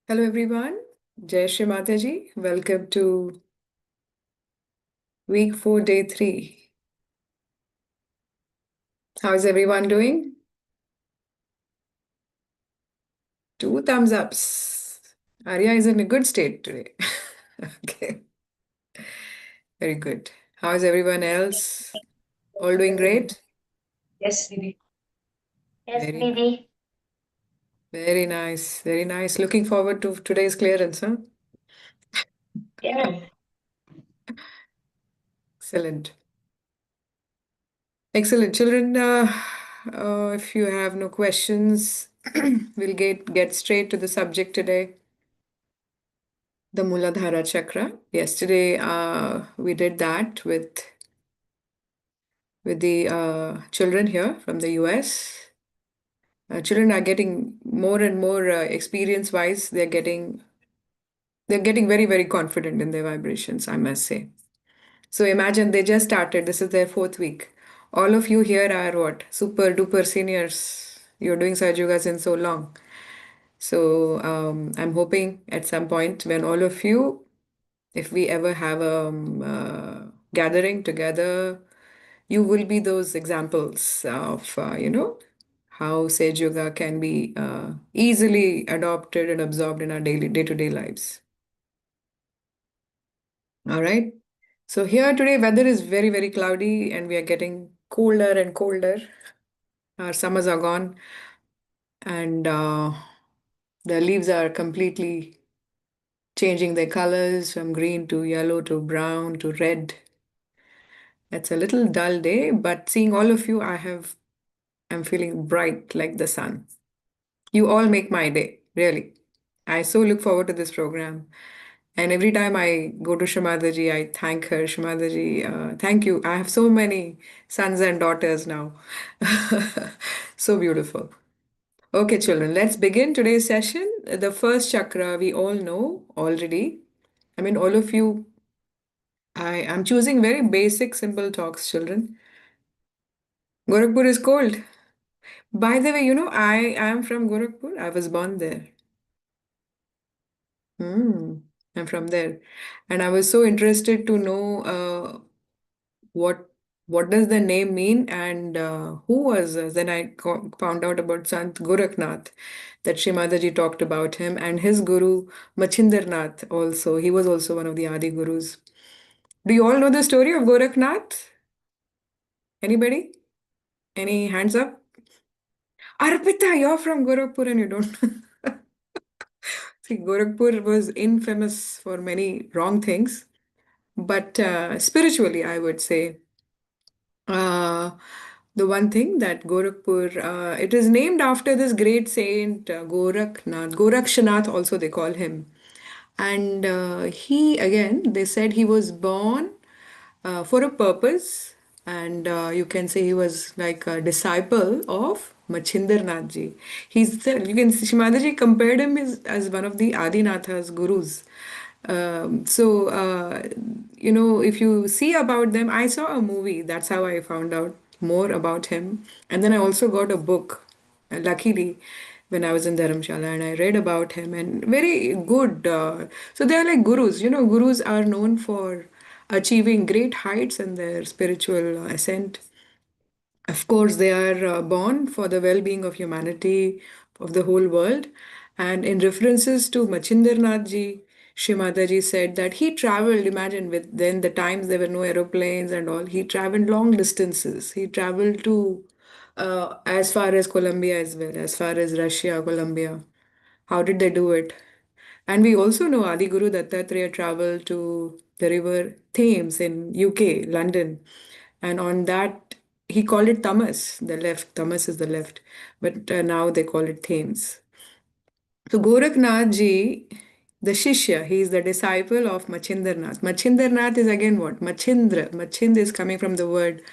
Hello everyone. Jai Shri Mataji. Welcome to week 4, day 3. How's everyone doing? Two thumbs ups. Arya is in a good state today. Okay, very good. How's everyone else? All doing great? Yes, Didi. Yes, Very, Didi. very nice. Very nice. Looking forward to today's clearance, huh? Yeah. Excellent. Excellent. Children, if you have no questions, we'll get straight to the subject today. The Muladhara Chakra. Yesterday, we did that with the children here from the US. Children are getting more and more experience-wise. They're getting very, very confident in their vibrations, I must say. So imagine they just started. This is their fourth week. All of you here are what? Super duper seniors. You're doing Sahaja Yoga since so long. So I'm hoping at some point when all of you, if we ever have a gathering together, you will be those examples of, how Sage Yoga can be easily adopted and absorbed in our daily day-to-day lives. All right. So here today, weather is very, very cloudy and we are getting colder and colder. Our summers are gone and the leaves are completely changing their colors from green to yellow to brown to red. It's a little dull day, but seeing all of you, I'm feeling bright like the sun. You all make my day, really. I so look forward to this program. And every time I go to Shamadaji, I thank her. Shamadaji, thank you. I have so many sons and daughters now. So beautiful. Okay, children, let's begin today's session. The first chakra we all know already. I mean, all of you, I am choosing very basic, simple talks, children. Gorakhpur is cold. By the way, I am from Gorakhpur. I was born there. Hmm. I'm from there. And I was so interested to know what what does the name mean and who was then found out about Sant Gorakhnath, that Shrimadaji talked about him, and his guru Machindranath also. He was also one of the Adi Gurus. Do you all know the story of Gorakhnath? Anybody? Any hands up? Arpita, you're from Gorakhpur and you don't. See, Gorakhpur was infamous for many wrong things, but spiritually, I would say. Uh, the one thing that Gorakhpur, it is named after this great saint Gorakhnath, Gorakshanath also they call him. And he, again, they said he was born for a purpose. And you can say he was like a disciple of Machindranath ji. You can see Shimadaji compared him as one of the Adinatha's gurus. If you see about them, I saw a movie. That's how I found out more about him. And then I also got a book, luckily, when I was in Dharamshala, and I read about him. And very good. So they are like gurus. Gurus are known for achieving great heights in their spiritual ascent. Of course, they are born for the well being of humanity, of the whole world. And in references to Machindranath ji, Shrimata ji said that he traveled, imagine, with then the times there were no aeroplanes and all, he traveled long distances. He traveled to as far as Colombia as well, as far as Russia, Colombia. How did they do it? And we also know Adi Guru Dattatreya traveled to the river Thames in UK, London. And on that, he called it Tamas, the left. Tamas is the left. But now they call it Thames. So Gorakhnath ji, the Shishya, he is the disciple of Machindranath. Machindranath is again what? Machindra. Machind is coming from the word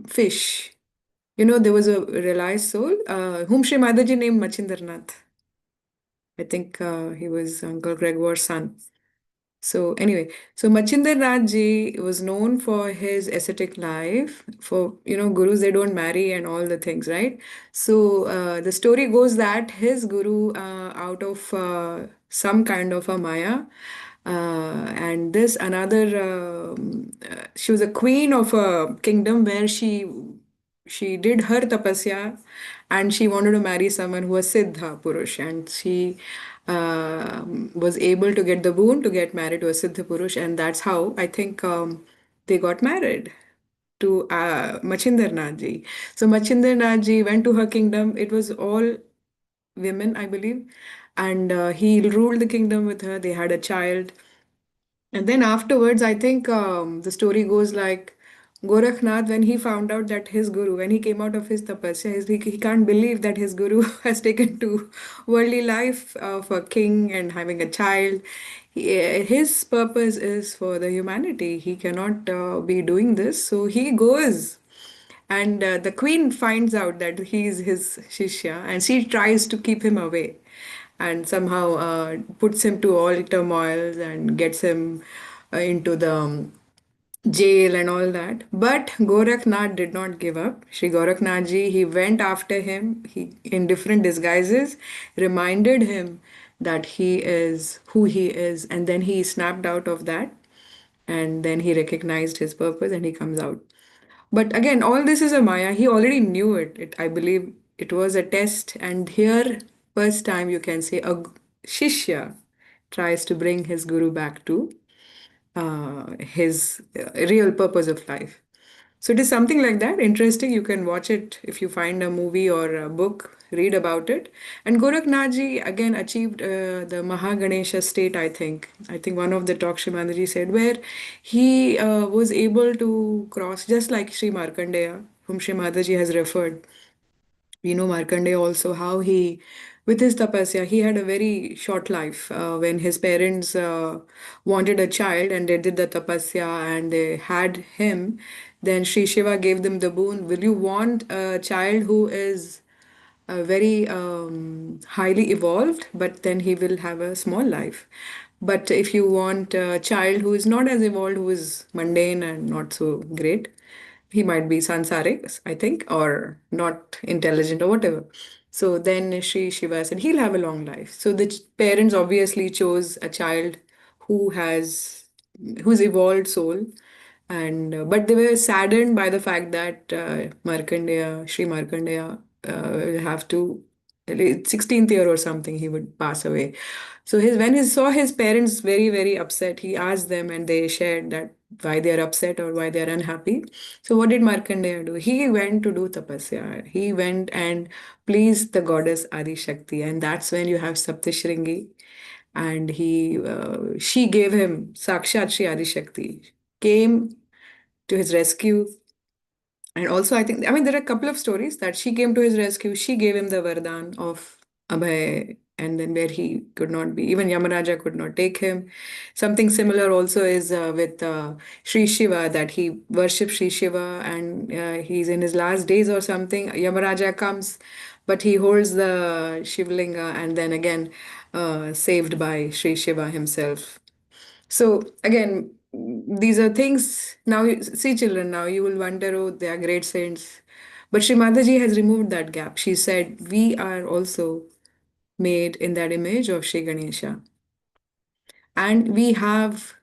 fish. There was a realized soul whom Sri Madaji named Machindranath. I think he was Uncle Gregor's son. So anyway, so Machinder Nath Ji was known for his ascetic life. For gurus they don't marry and all the things, right? So the story goes that his guru, out of some kind of a Maya, and this another, she was a queen of a kingdom where she did her tapasya and she wanted to marry someone who was Siddha Purush, and she was able to get the boon to get married to a Siddha Purush, and that's how I think they got married to Machinder Nath Ji. So Machinder Nath Ji went to her kingdom. It was all women, I believe, and he ruled the kingdom with her. They had a child, and then afterwards, I think the story goes like Gorakhnath, when he found out that his guru, when he came out of his tapasya, he can't believe that his guru has taken to worldly life of a king and having a child. His purpose is for the humanity. He cannot be doing this. So he goes. And the queen finds out that he's his shishya and she tries to keep him away and somehow puts him to all turmoils and gets him into the jail and all that. But Gorakhnath did not give up. Shri Gorakhnath ji, he went after him in different disguises, reminded him that he is who he is, and then he snapped out of that. And then he recognized his purpose and he comes out. But again, all this is a Maya. He already knew it. I believe it was a test. And here, first time you can say Shishya tries to bring his guru back to his real purpose of life. So it is something like that. Interesting. You can watch it if you find a movie or a book, read about it. And Gorakhnath ji again achieved the Mahaganesha state, I think. I think one of the talks Shrimandaji said, where he was able to cross, just like Sri Markandeya, whom Sri Mataji has referred. We know Markandeya also how he, with his tapasya, he had a very short life. When his parents wanted a child and they did the tapasya and they had him, then Sri Shiva gave them the boon. Will you want a child who is very highly evolved, but then he will have a small life. But if you want a child who is not as evolved, who is mundane and not so great, he might be sansarik, I think, or not intelligent or whatever. So then Sri Shiva said he'll have a long life. So the parents obviously chose a child who has who's evolved soul, and but they were saddened by the fact that Sri Markandeya, will have to 16th year or something he would pass away. So when he saw his parents very upset, he asked them and they shared that why they are upset or why they are unhappy. So what did Markandeya do? He went to do tapasya. He went and pleased the goddess Adi Shakti, and that's when you have Saptashringi. And she gave him Sakshat Shri Adi Shakti came to his rescue. And also, I mean, there are a couple of stories that she came to his rescue. She gave him the Vardhan of Abhay, and then where he could not be, even Yamaraja could not take him. Something similar also is with Sri Shiva, that he worships Sri Shiva and he's in his last days or something. Yamaraja comes, but he holds the Shivlinga and then again saved by Sri Shiva himself. So again, these are things now. See, children, now you will wonder, oh, they are great saints. But Sri Mataji has removed that gap. She said, we are also made in that image of Sri Ganesha. And we have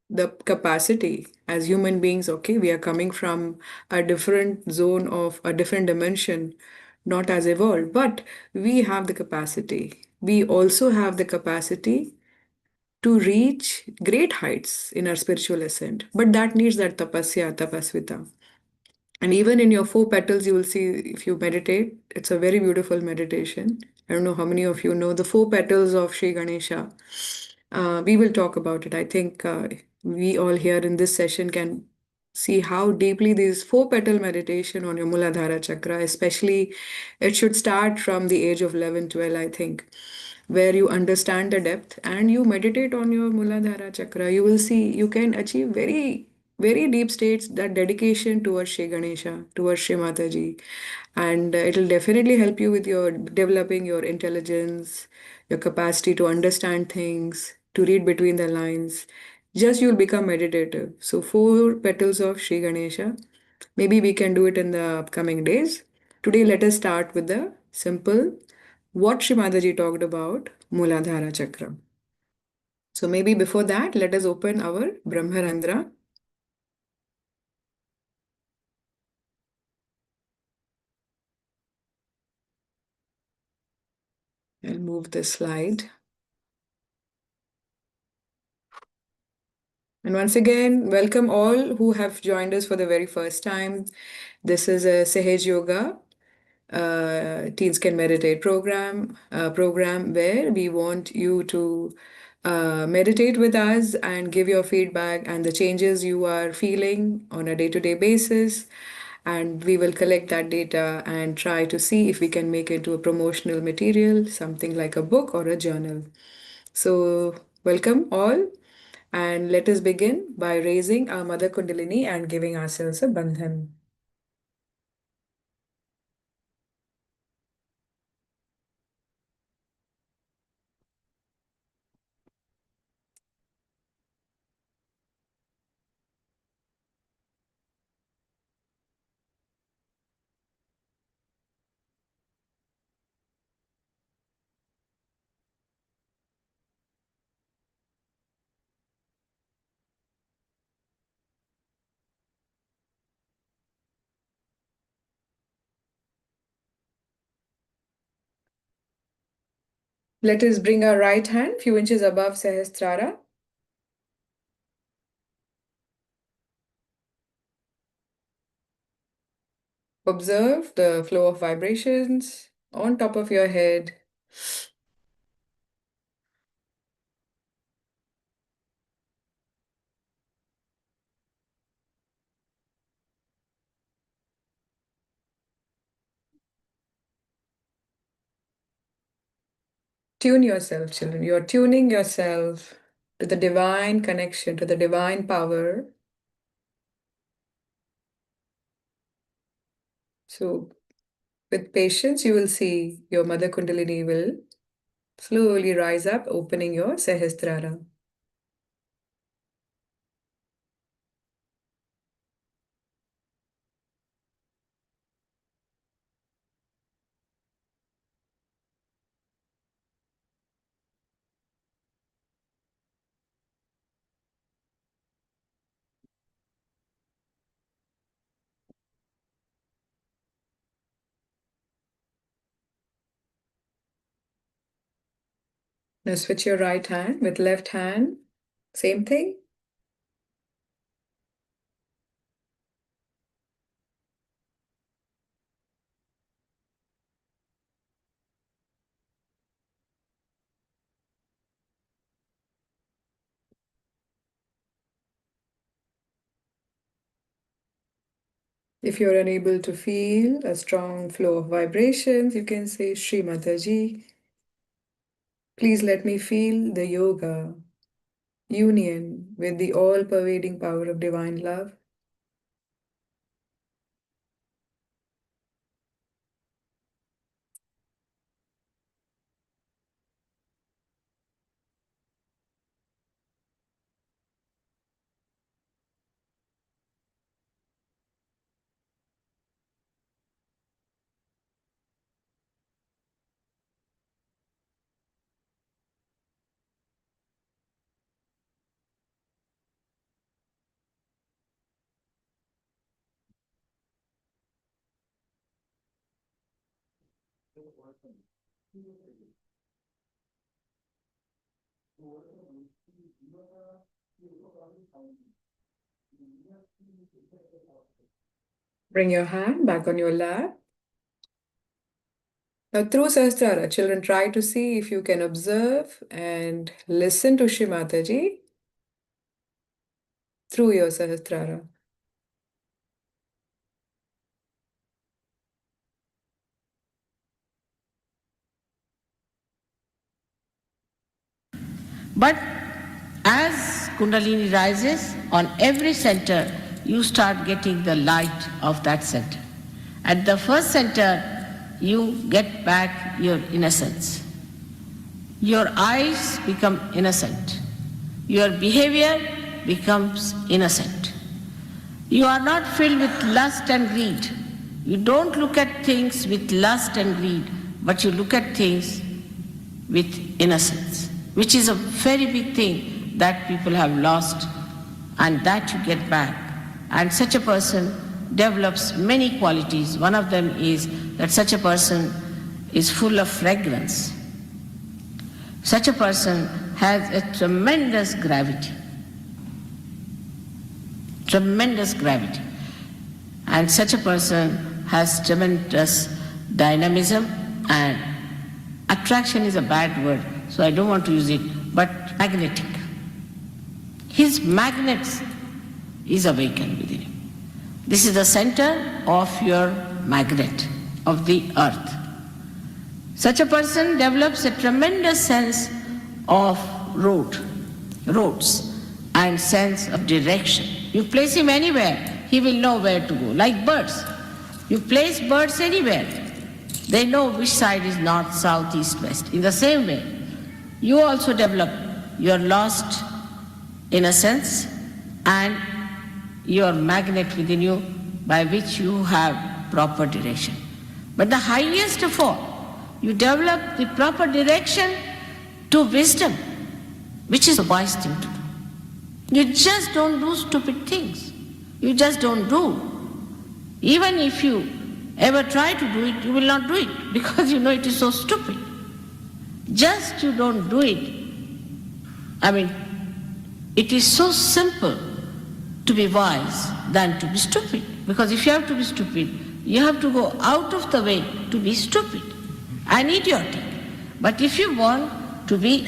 the capacity as human beings, okay, we are coming from a different zone of a different dimension, not as evolved, but we have the capacity. We also have the capacity to reach great heights in our spiritual ascent. But that needs that tapasya, tapasvita. And even in your four petals, you will see if you meditate, it's a very beautiful meditation. I don't know how many of you know the four petals of Sri Ganesha. We will talk about it. I think we all here in this session can see how deeply these four petal meditation on your Muladhara chakra, especially it should start from the age of 11, 12, I think, where you understand the depth and you meditate on your Muladhara chakra. You will see you can achieve very deep states, that dedication towards Shri Ganesha, towards Shri Mataji. And it'll definitely help you with your developing your intelligence, your capacity to understand things, to read between the lines. just you'll become meditative. So, four petals of Sri Ganesha. Maybe we can do it in the upcoming days. Today, let us start with the simple what Shri Mataji talked about Muladhara Chakra. So, maybe before that, let us open our Brahmarandra and move the slide. And once again, welcome all who have joined us for the very first time. This is a Sahaj Yoga Teens Can Meditate program where we want you to meditate with us and give your feedback and the changes you are feeling on a day-to-day basis. And we will collect that data and try to see if we can make it into a promotional material, something like a book or a journal. So, welcome all. And let us begin by raising our Mother Kundalini and giving ourselves a bandhan. Let us bring our right hand few inches above Sahasrara. Observe the flow of vibrations on top of your head. Tune yourself, children. You're tuning yourself to the divine connection, to the divine power. So, with patience, you will see your Mother Kundalini will slowly rise up, opening your Sahasrara. Now, switch your right hand with left hand. Same thing. If you're unable to feel a strong flow of vibrations, you can say, Shri Mataji, please let me feel the yoga, union with the all pervading power of divine love. Bring your hand back on your lap. Now, through Sahasrara, children, try to see if you can observe and listen to Shri Mataji through your Sahasrara. But as Kundalini rises, on every center, you start getting the light of that center. At the first center, you get back your innocence. Your eyes become innocent. Your behavior becomes innocent. You are not filled with lust and greed. You don't look at things with lust and greed, but you look at things with innocence, which is a very big thing that people have lost and that you get back. And such a person develops many qualities. One of them is that such a person is full of fragrance. Such a person has a tremendous gravity. Tremendous gravity. And such a person has tremendous dynamism, and attraction is a bad word, so I don't want to use it, but magnetic. His magnet is awakened within him. This is the center of your magnet, of the earth. Such a person develops a tremendous sense of roads, and sense of direction. You place him anywhere, he will know where to go, like birds. You place birds anywhere, they know which side is north, south, east, west. In the same way, you also develop your lost innocence and your magnet within you by which you have proper direction. But the highest of all, you develop the proper direction to wisdom, which is a wise thing to do. You just don't do stupid things. You just don't do. Even if you ever try to do it, you will not do it because you know it is so stupid. Just you don't do it. I mean, it is so simple to be wise than to be stupid. Because if you have to be stupid, you have to go out of the way to be stupid and idiotic. But if you want to be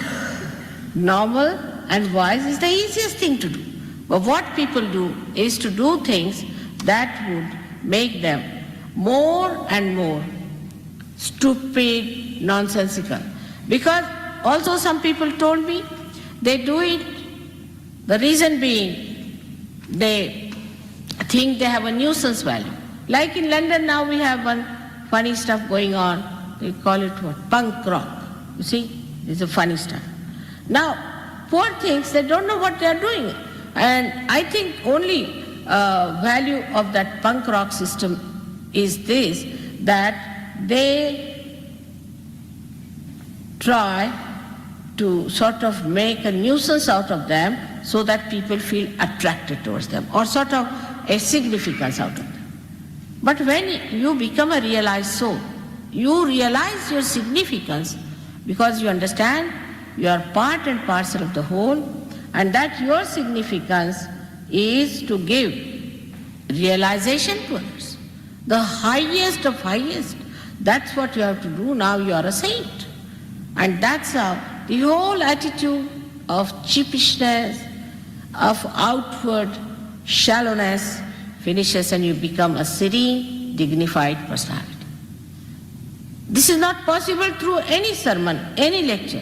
normal and wise, is the easiest thing to do. But what people do is to do things that would make them more and more stupid, nonsensical. Because also some people told me they do it, the reason being they think they have a nuisance value. Like in London now we have one funny stuff going on, they call it what? Punk rock. You see, it's a funny stuff. Now, poor things, they don't know what they are doing. And I think only value of that punk rock system is this, that they try to sort of make a nuisance out of them so that people feel attracted towards them, or sort of a significance out of them. But when you become a realized soul, you realize your significance because you understand you are part and parcel of the whole, and that your significance is to give realization to others. The highest of highest, that's what you have to do. Now you are a saint. And that's how the whole attitude of cheapishness, of outward shallowness finishes, and you become a serene, dignified personality. This is not possible through any sermon, any lecture.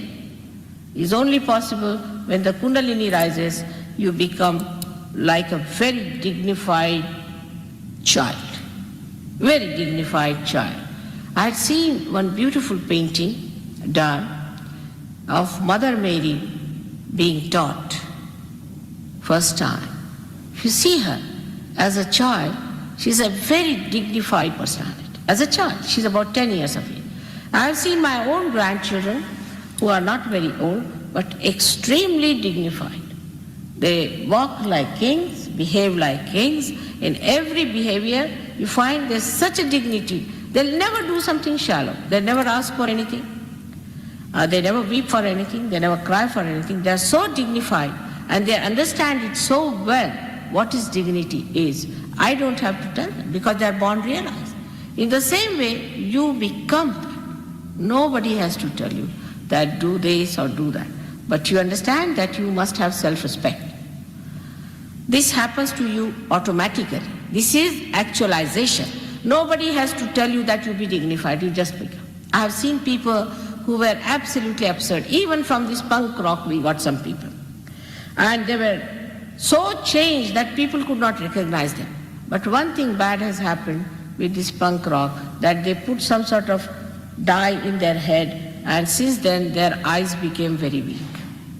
It is only possible when the Kundalini rises, you become like a very dignified child. Very dignified child. I had seen one beautiful painting done of Mother Mary being taught first time. If you see her as a child, she's a very dignified personality. As a child, she's about 10 years of age. I have seen my own grandchildren who are not very old, but extremely dignified. They walk like kings, behave like kings. In every behavior, you find there's such a dignity. They'll never do something shallow. They'll never ask for anything. They never weep for anything. They never cry for anything. They're so dignified, and they understand it so well what is dignity is. I don't have to tell them because they're born realized. In the same way, you become that. Nobody has to tell you that do this or do that. But you understand that you must have self-respect. This happens to you automatically. This is actualization. Nobody has to tell you that you be dignified, you just become. I have seen people who were absolutely absurd. Even from this punk rock we got some people. And they were so changed that people could not recognize them. But one thing bad has happened with this punk rock, that they put some sort of dye in their head, and since then their eyes became very weak.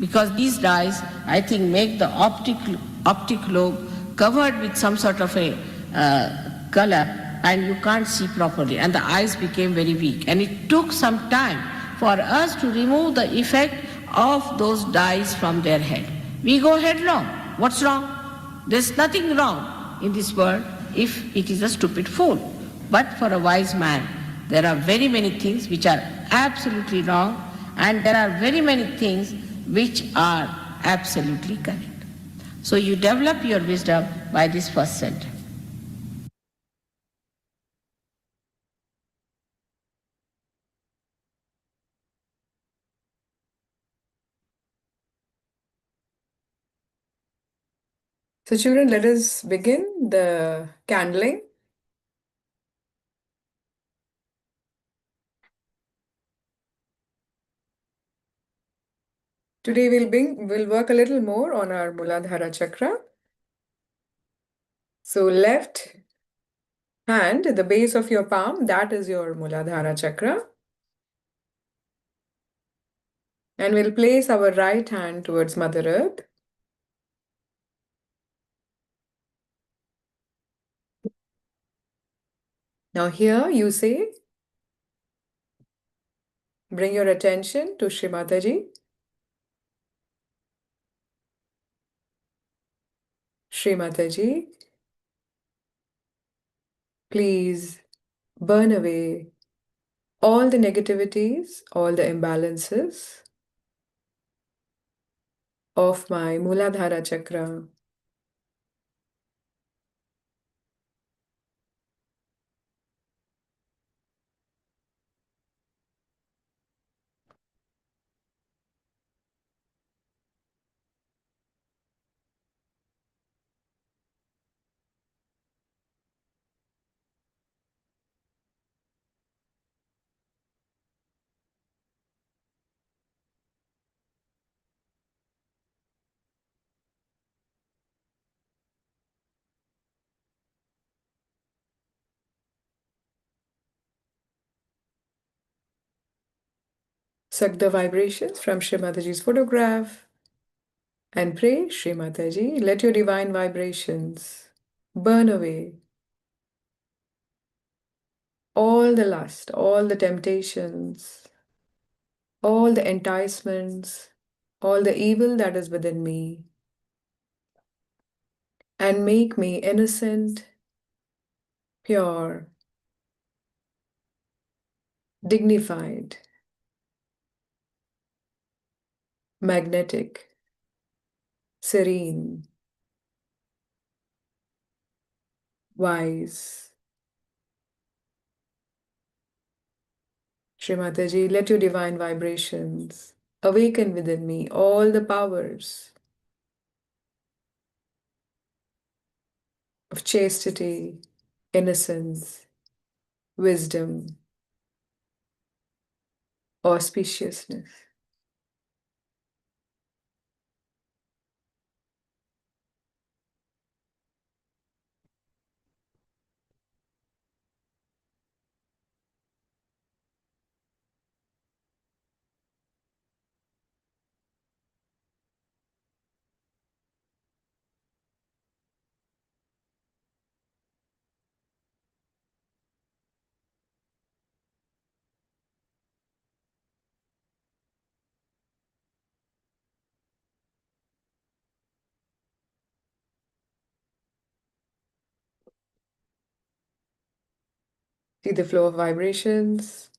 because these dyes, I think, make the optic lobe covered with some sort of a color, and you can't see properly, and the eyes became very weak. And it took some time for us to remove the effect of those dyes from their head. We go headlong. What's wrong? There's nothing wrong in this world if it is a stupid fool. But for a wise man, there are very many things which are absolutely wrong, and there are very many things which are absolutely correct. So you develop your wisdom by this first center. So, children, let us begin the candling. Today we'll work a little more on our Muladhara chakra. So left hand, the base of your palm, that is your Muladhara chakra. And we'll place our right hand towards Mother Earth. Now here you say, bring your attention to Shri Mataji. Shri Mataji, please burn away all the negativities, all the imbalances of my Muladhara chakra. Suck the vibrations from Shri Mataji's photograph and pray, Shri Mataji, let your divine vibrations burn away all the lust, all the temptations, all the enticements, all the evil that is within me, and make me innocent, pure, dignified, magnetic, serene, wise. Shri Mataji, let your divine vibrations awaken within me all the powers of chastity, innocence, wisdom, auspiciousness. See the flow of vibrations.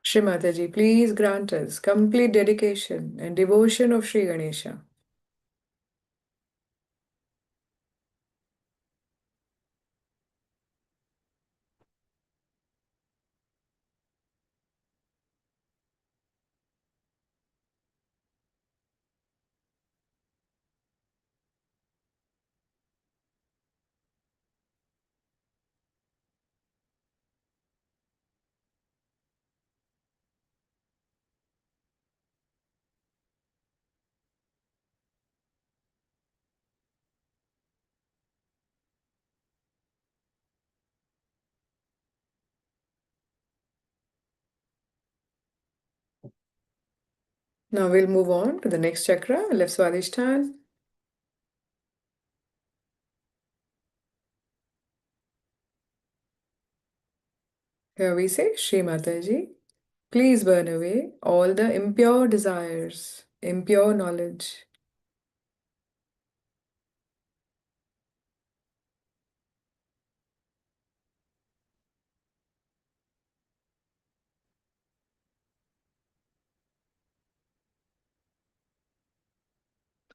Shri Mataji, please grant us complete dedication and devotion of Sri Ganesha. Now we'll move on to the next chakra, left Swadhisthana. Here we say, Shri Mataji, please burn away all the impure desires, impure knowledge,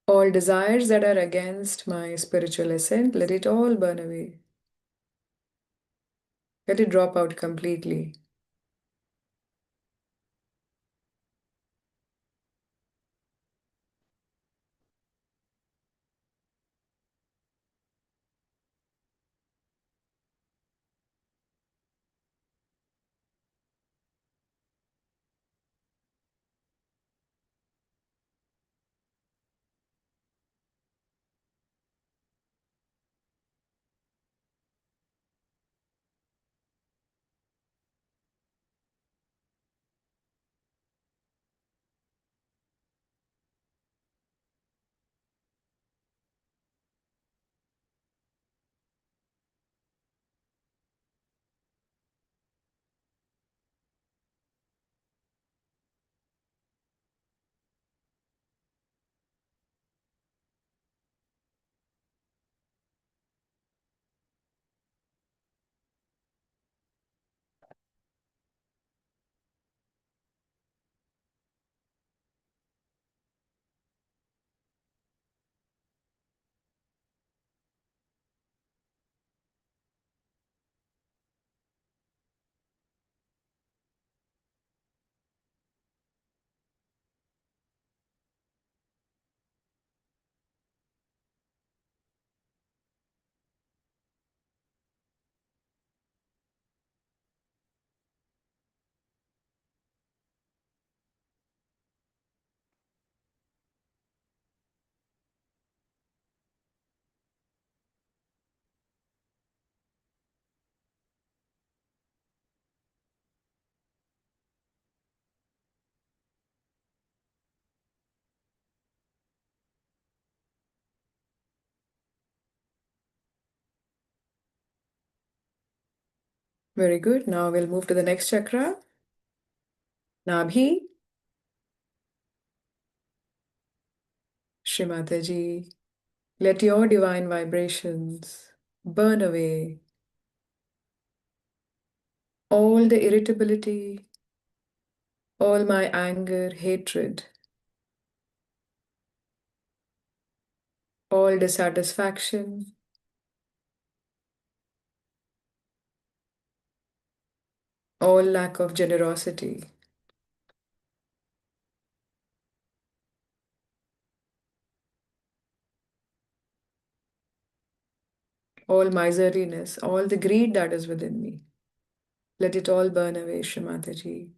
all desires that are against my spiritual ascent, let it all burn away. Let it drop out completely. Very good. Now we'll move to the next chakra, Nabhi. Shri Mataji, let your divine vibrations burn away all the irritability, all my anger, hatred, all dissatisfaction, all lack of generosity, all miserliness, all the greed that is within me. Let it all burn away, Shri Mataji.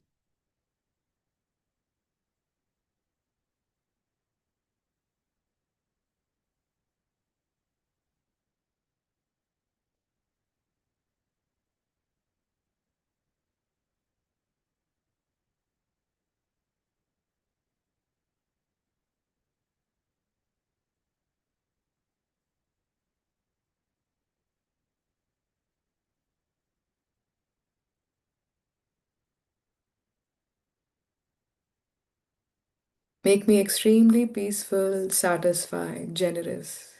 Make me extremely peaceful, satisfied, generous.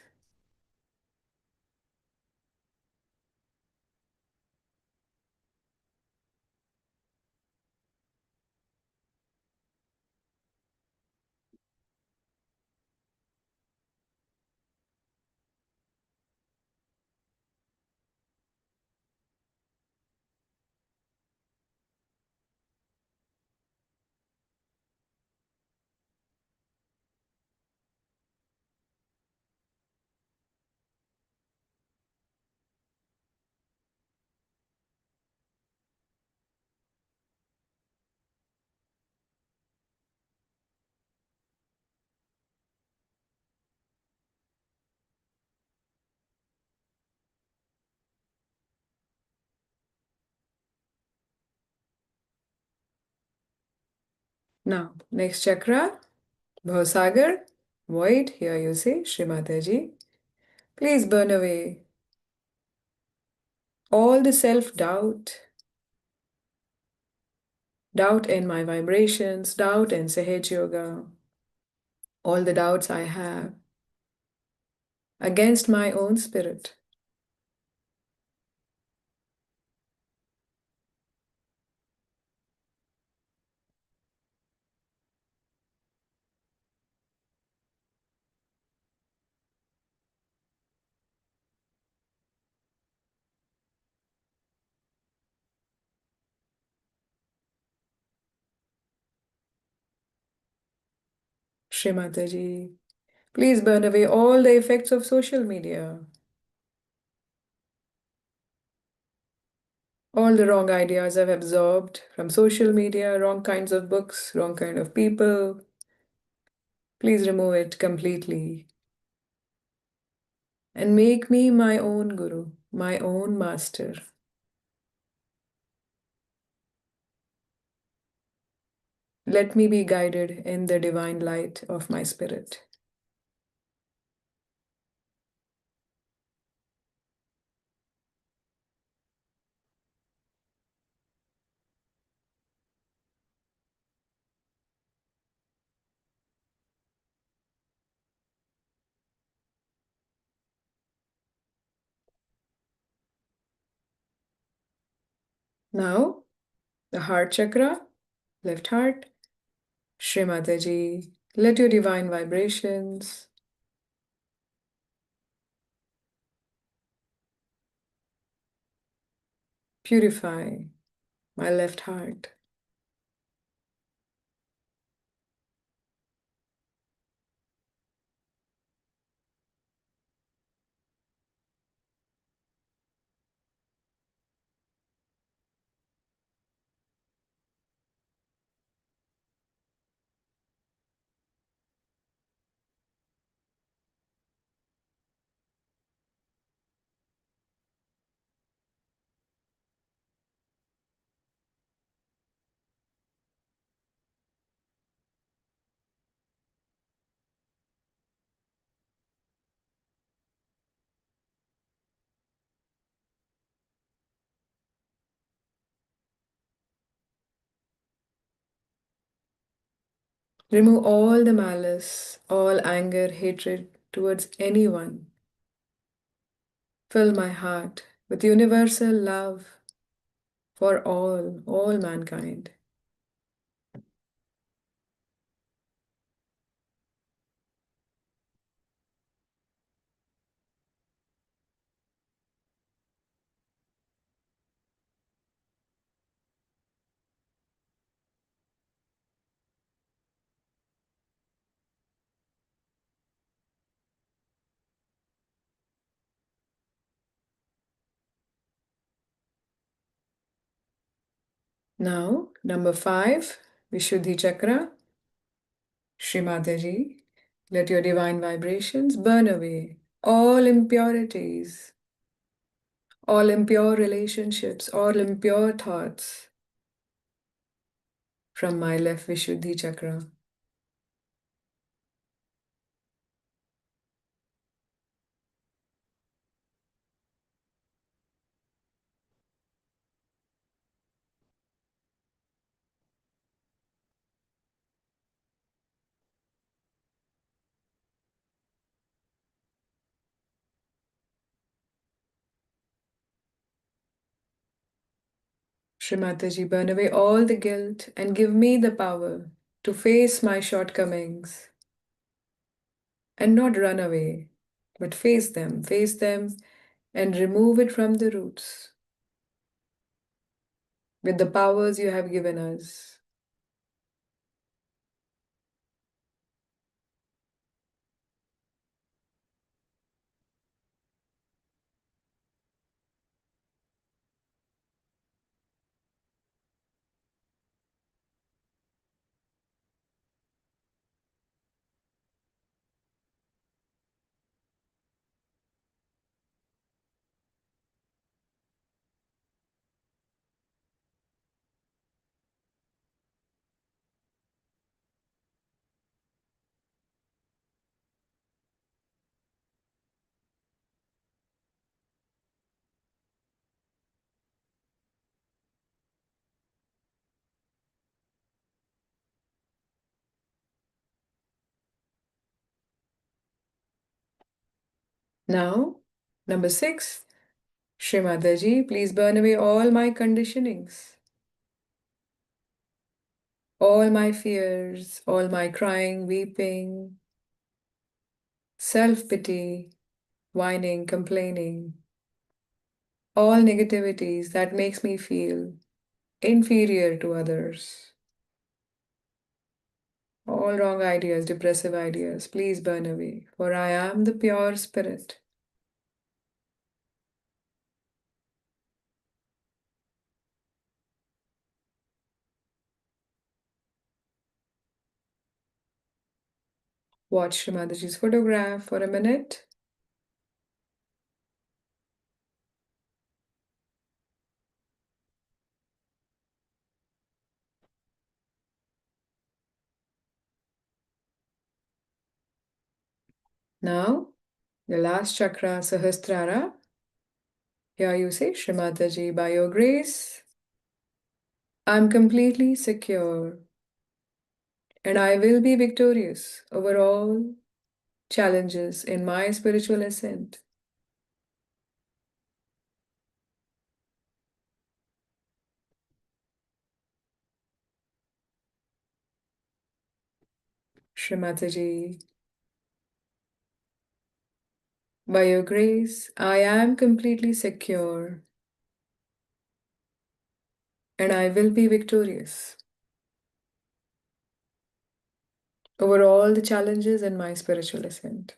Now, next chakra, Bhavasagar, void. Here you say, Srimataji, please burn away all the self-doubt, doubt in my vibrations, doubt in Sahaja Yoga, all the doubts I have against my own spirit. Srimataji, please burn away all the effects of social media, all the wrong ideas I've absorbed from social media, wrong kinds of books, wrong kind of people. Please remove it completely and make me my own guru, my own master. Let me be guided in the divine light of my spirit. Now, the heart chakra, left heart. Srimataji, let your divine vibrations purify my left heart. Remove all the malice, all anger, hatred towards anyone. Fill my heart with universal love for all mankind. Now, number 5, Vishuddhi Chakra. Srimataji, let your divine vibrations burn away all impurities, all impure relationships, all impure thoughts from my left Vishuddhi Chakra. Srimataji, burn away all the guilt and give me the power to face my shortcomings and not run away, but face them and remove it from the roots with the powers you have given us. Now, number 6. Shri Mataji, please burn away all my conditionings, all my fears, all my crying, weeping, self-pity, whining, complaining, all negativities that makes me feel inferior to others. All wrong ideas, depressive ideas, please burn away, for I am the pure spirit. Watch Shrimadaji's photograph for a minute. Now, the last chakra, Sahasrara. Here you say, Shrimadaji, by your grace, I'm completely secure and I will be victorious over all challenges in my spiritual ascent. Shrimataji, by your grace, I am completely secure and I will be victorious over all the challenges in my spiritual ascent.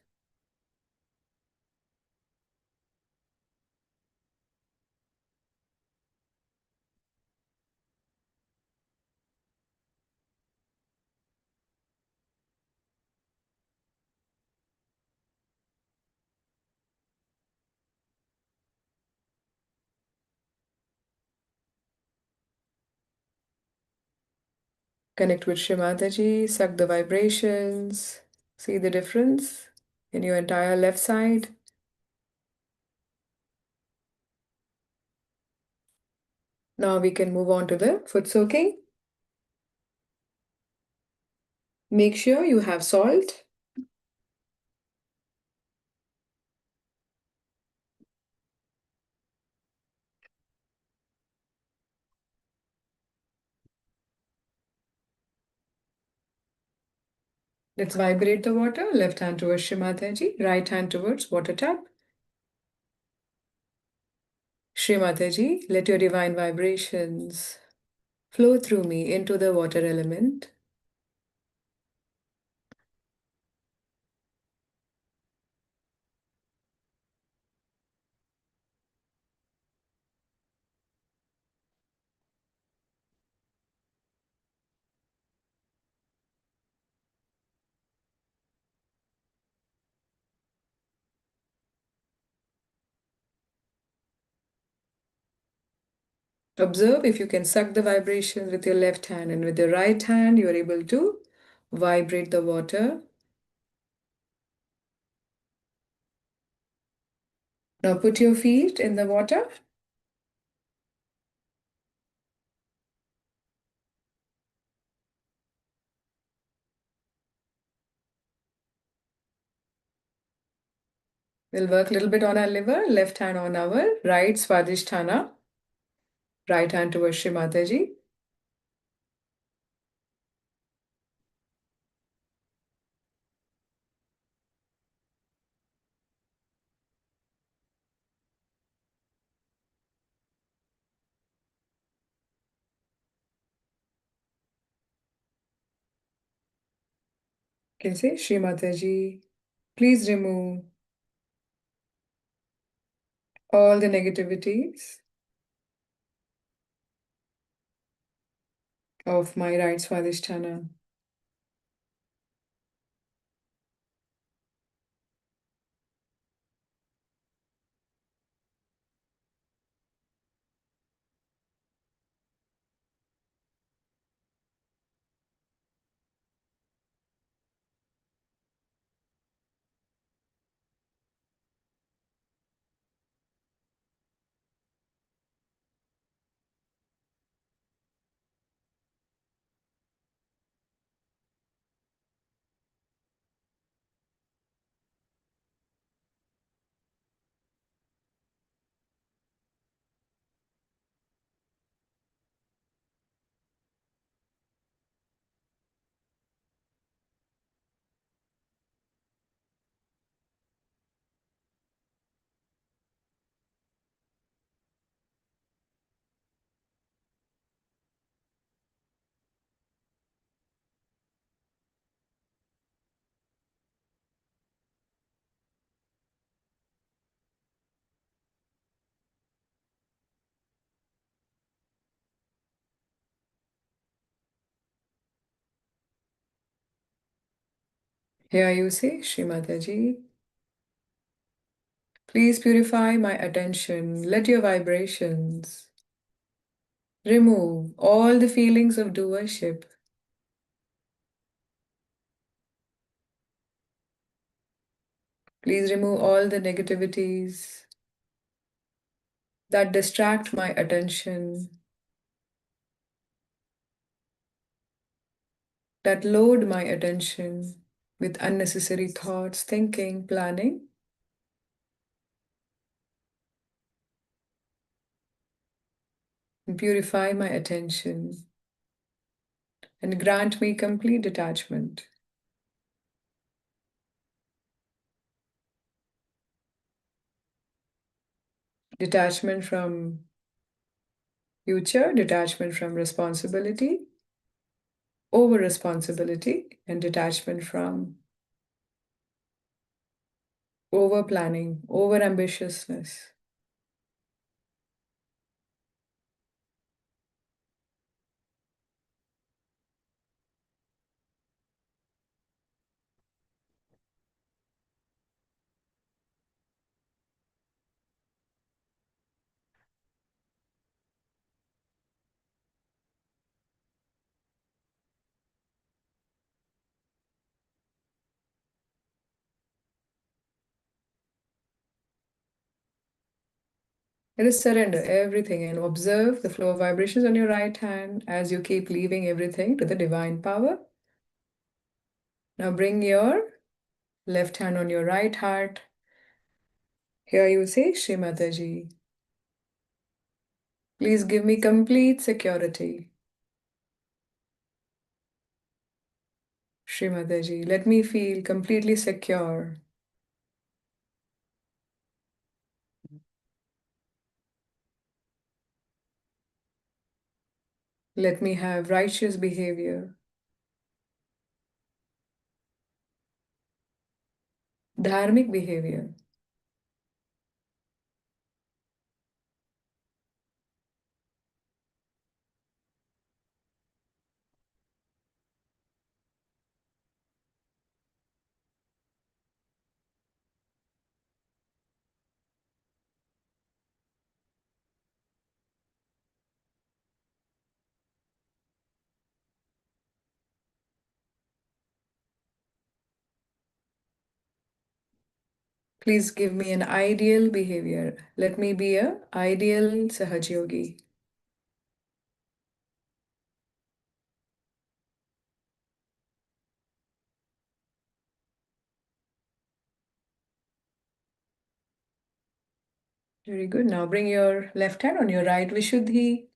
Connect with Shrimataji, suck the vibrations, see the difference in your entire left side. Now we can move on to the foot soaking. Make sure you have salt. Let's vibrate the water. Left hand towards Shrimataji, right hand towards water tap. Shrimataji, let your divine vibrations flow through me into the water element. Observe if you can suck the vibrations with your left hand, and with your right hand, you are able to vibrate the water. Now put your feet in the water. We'll work a little bit on our liver, left hand on our right Swadhisthana, right hand towards Shri Mataji. You can say, Shri Mataji, please remove all the negativities of my right Swadhisthana. Here you say, Shri Mataji, please purify my attention. Let your vibrations remove all the feelings of doership. Please remove all the negativities that distract my attention, that load my attention with unnecessary thoughts, thinking, planning. And purify my attention and grant me complete detachment. Detachment from future, detachment from responsibility, over responsibility, and detachment from over planning, over ambitiousness. Let us surrender everything and observe the flow of vibrations on your right hand as you keep leaving everything to the divine power. Now bring your left hand on your right heart. Here you say, Shri Mataji, please give me complete security. Shri Mataji, let me feel completely secure. Let me have righteous behavior, dharmic behavior. Please give me an ideal behavior. Let me be a ideal Sahaja Yogi. Very good. Now bring your left hand on your right Vishuddhi.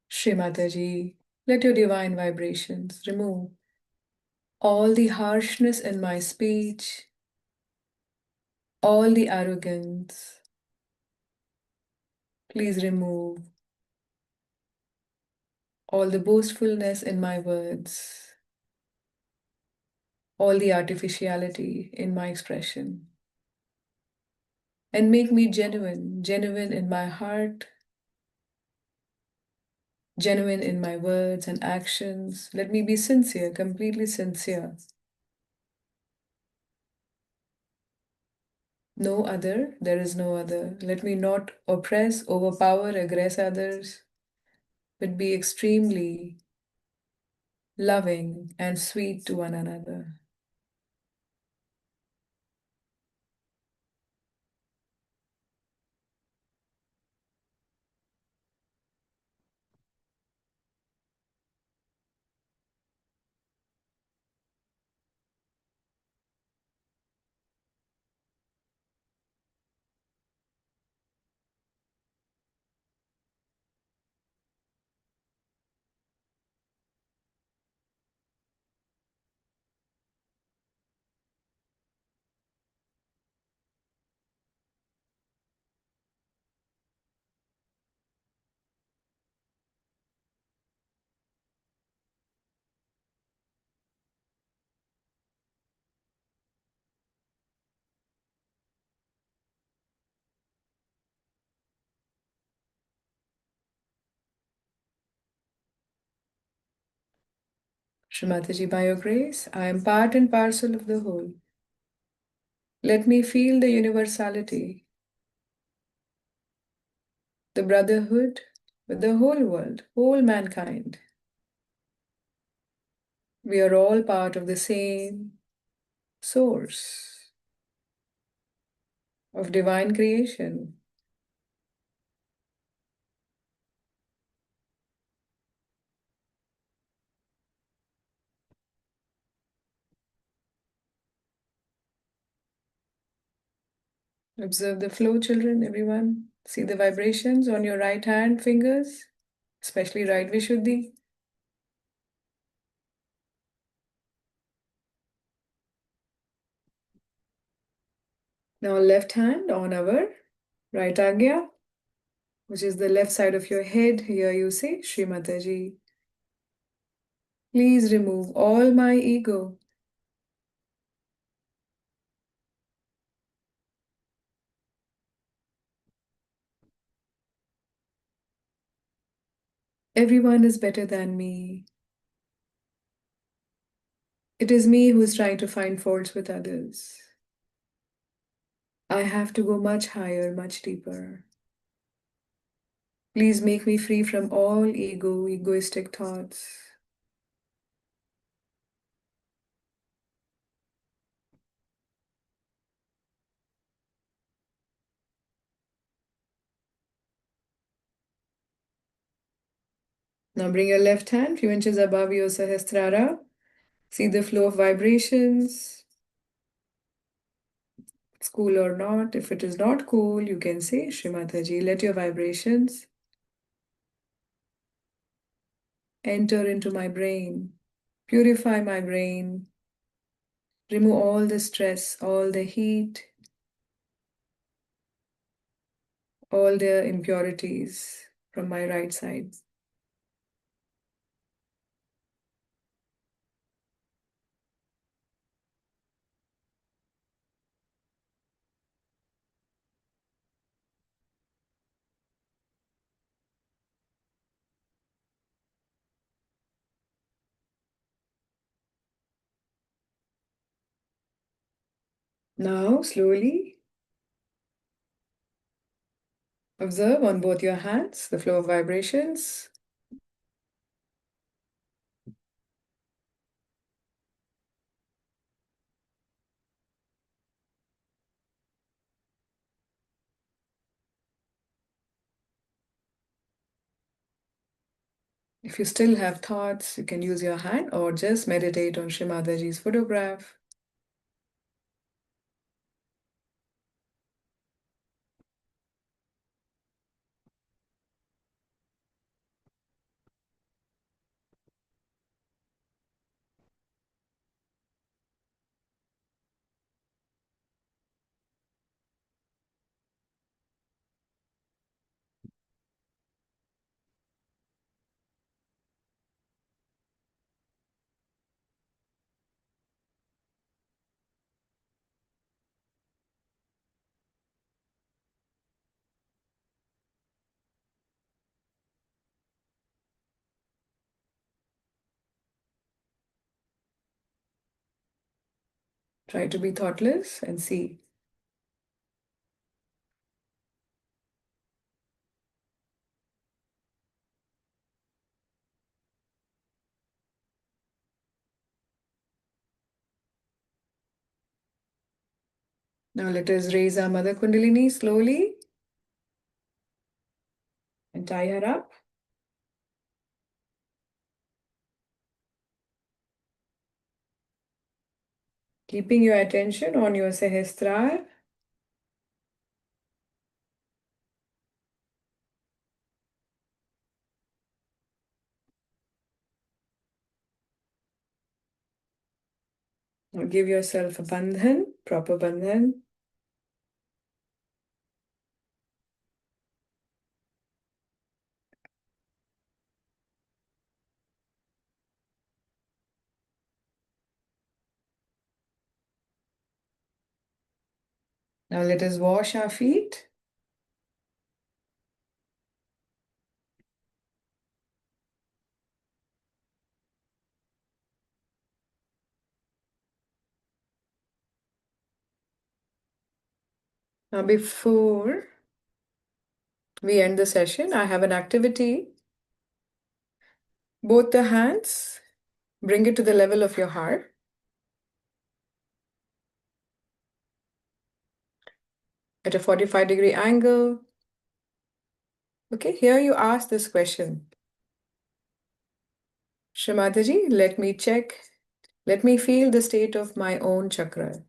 Shri Mataji, let your divine vibrations remove all the harshness in my speech, all the arrogance. Please remove all the boastfulness in my words, all the artificiality in my expression, and make me genuine, genuine in my heart, genuine in my words and actions. Let me be sincere, completely sincere. No other, there is no other. Let me not oppress, overpower, aggress others, but be extremely loving and sweet to one another. Shrimataji, by your grace, I am part and parcel of the whole. Let me feel the universality, the brotherhood with the whole world, whole mankind. We are all part of the same source of divine creation. Observe the flow, children, everyone. See the vibrations on your right hand fingers, especially right Vishuddhi. Now left hand on our right agya, which is the left side of your head. Here you say, Shri Mataji, please remove all my ego. Everyone is better than me. It is me who is trying to find faults with others. I have to go much higher, much deeper. Please make me free from all egoistic thoughts. Now bring your left hand few inches above your Sahasrara. See the flow of vibrations. It's cool or not. If it is not cool, you can say, Srimataji, let your vibrations enter into my brain, purify my brain, remove all the stress, all the heat, all the impurities from my right side. Now, slowly observe on both your hands the flow of vibrations. If you still have thoughts, you can use your hand or just meditate on Shri Mataji's photograph. Try to be thoughtless and see. Now let us raise our Mother Kundalini slowly and tie her up. Keeping your attention on your Sahasrara. Now give yourself a bandhan, proper bandhan. Now let us wash our feet. Now, before we end the session, I have an activity. Both the hands, bring it to the level of your heart. At a 45-degree angle. Okay, here you ask this question. Shrimataji, let me check. Let me feel the state of my own chakra.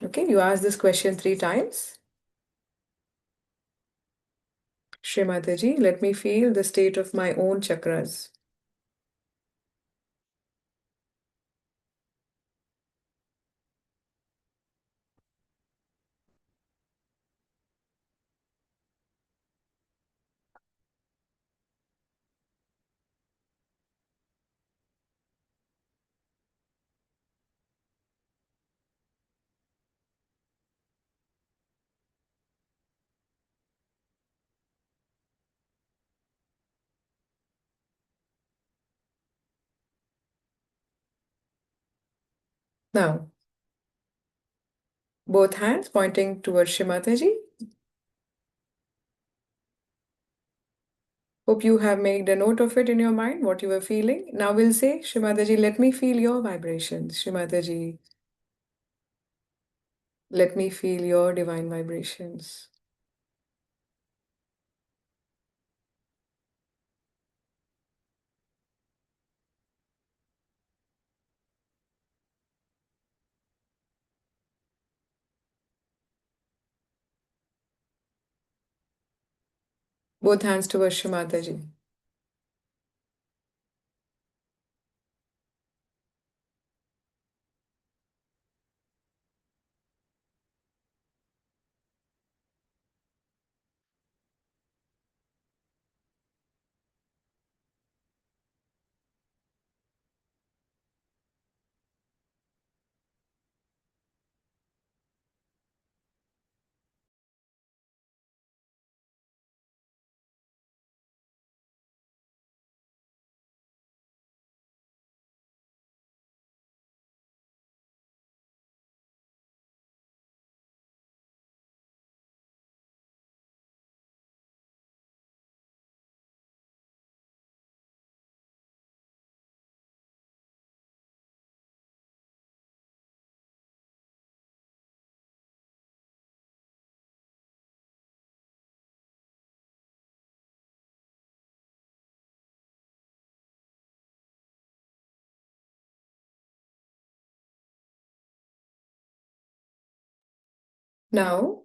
Okay, you ask this question 3 times. Shrimataji, let me feel the state of my own chakras. Now, both hands pointing towards Shrimataji. Hope you have made a note of it in your mind, what you were feeling. Now we'll say, Shrimataji, let me feel your vibrations. Shrimataji, let me feel your divine vibrations. Both hands towards Shrimataji. Now,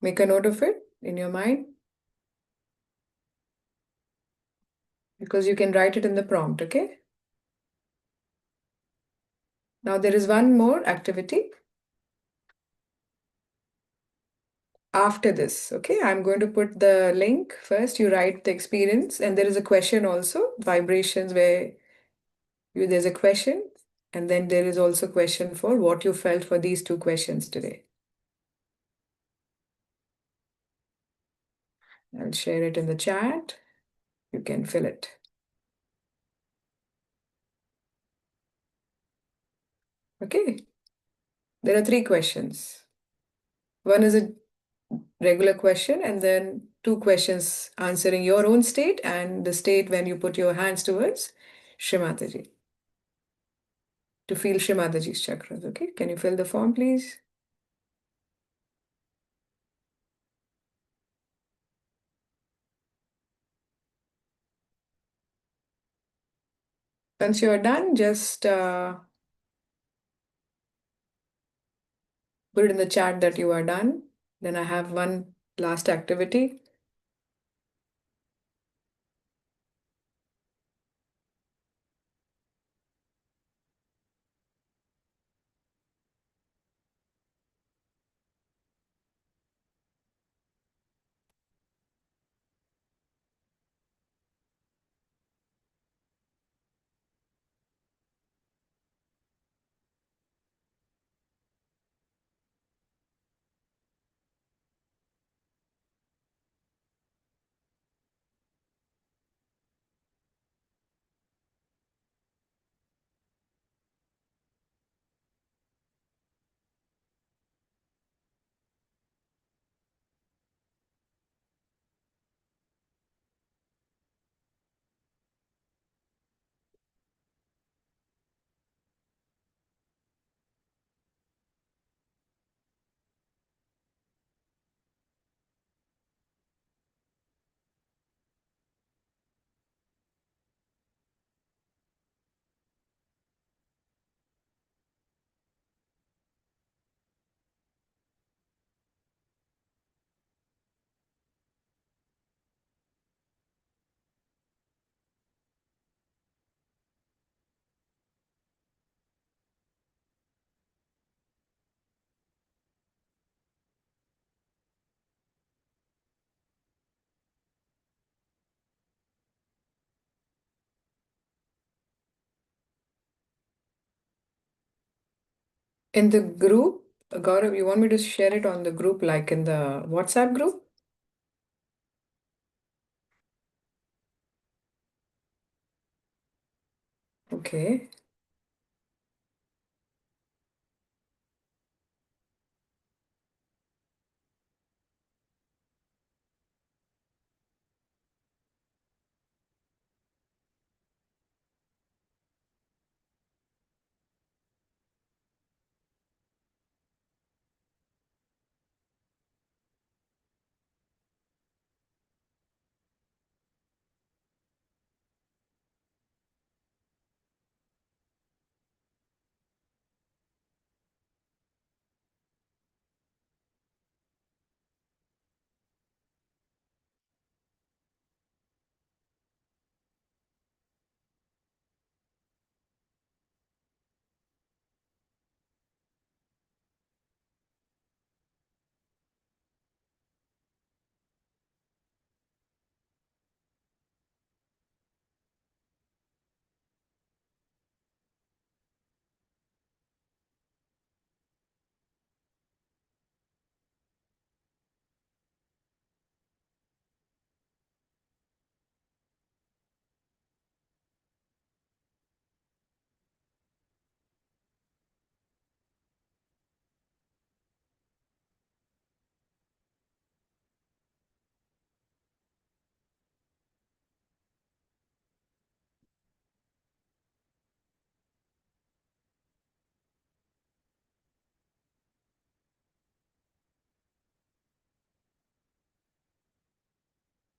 make a note of it in your mind because you can write it in the prompt, okay? Now, there is one more activity after this, okay? I'm going to put the link first. You write the experience, and there is a question also, vibrations, where there's a question, and then there is also question for what you felt for these 2 questions today. I'll share it in the chat. You can fill it. Okay. There are 3 questions. One is a regular question, and then 2 questions answering your own state and the state when you put your hands towards Shrimataji. To feel Shrimataji's chakras. Okay. Can you fill the form, please? Once you're done, just put it in the chat that you are done. Then I have one last activity. In the group, Gaurav, you want me to share it on the group, like in the WhatsApp group? Okay.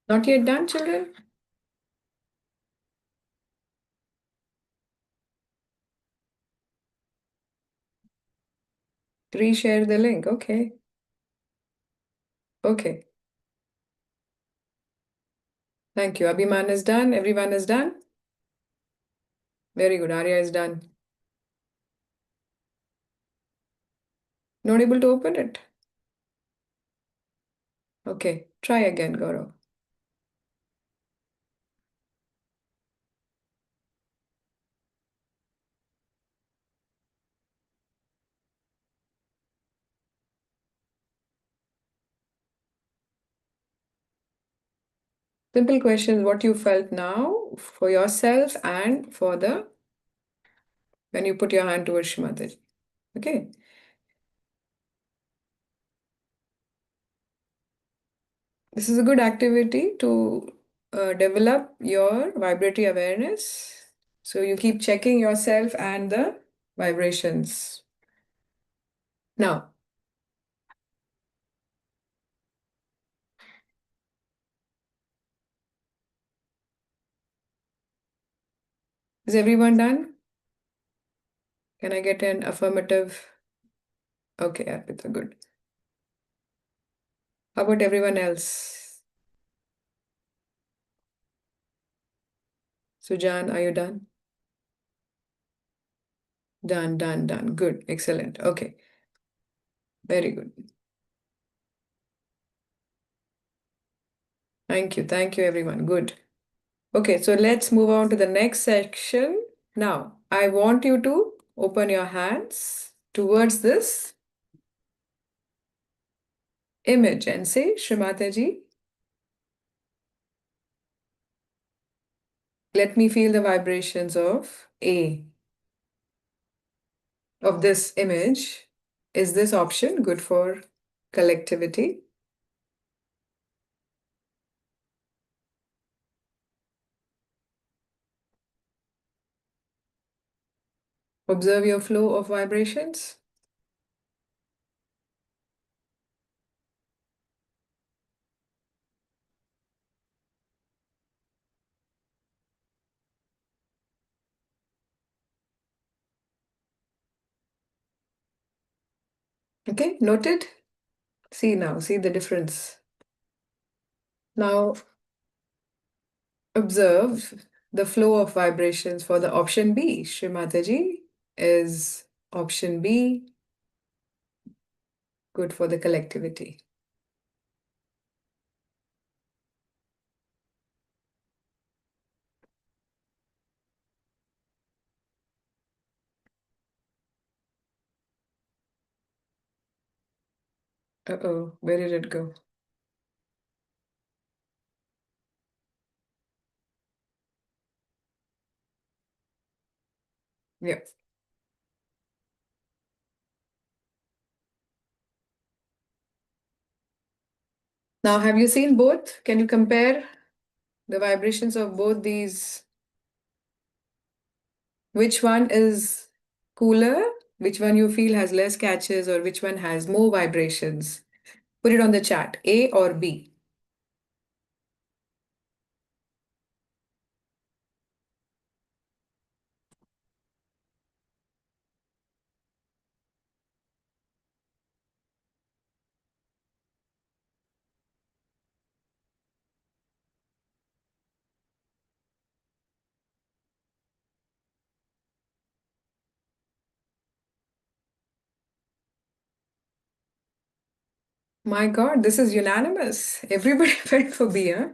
Not yet done, children? Reshare the link. Okay. Okay. Thank you. Abhiman is done. Everyone is done. Very good. Arya is done. Not able to open it. Okay. Try again, Gaurav. Simple question, what you felt now for yourself and for the when you put your hand towards Shrimataji. Okay. This is a good activity to develop your vibratory awareness. So you keep checking yourself and the vibrations. Now, is everyone done? Can I get an affirmative? Okay, Arpita, good. How about everyone else? Sujan, are you done? Done, done, done. Good, excellent. Okay, very good. Thank you, everyone. Good. Okay, so let's move on to the next section. Now, I want you to open your hands towards this image and say, Shrimataji, let me feel the vibrations of A, of this image. Is this option good for collectivity? Observe your flow of vibrations. Okay, noted? See now, see the difference. Now, observe the flow of vibrations for the option B. Shrimataji, is option B good for the collectivity? Uh-oh, where did it go? Yeah. Now, have you seen both? Can you compare the vibrations of both these? Which one is cooler? Which one you feel has less catches, or which one has more vibrations? Put it on the chat, A or B. My God, this is unanimous. Everybody went for B, huh?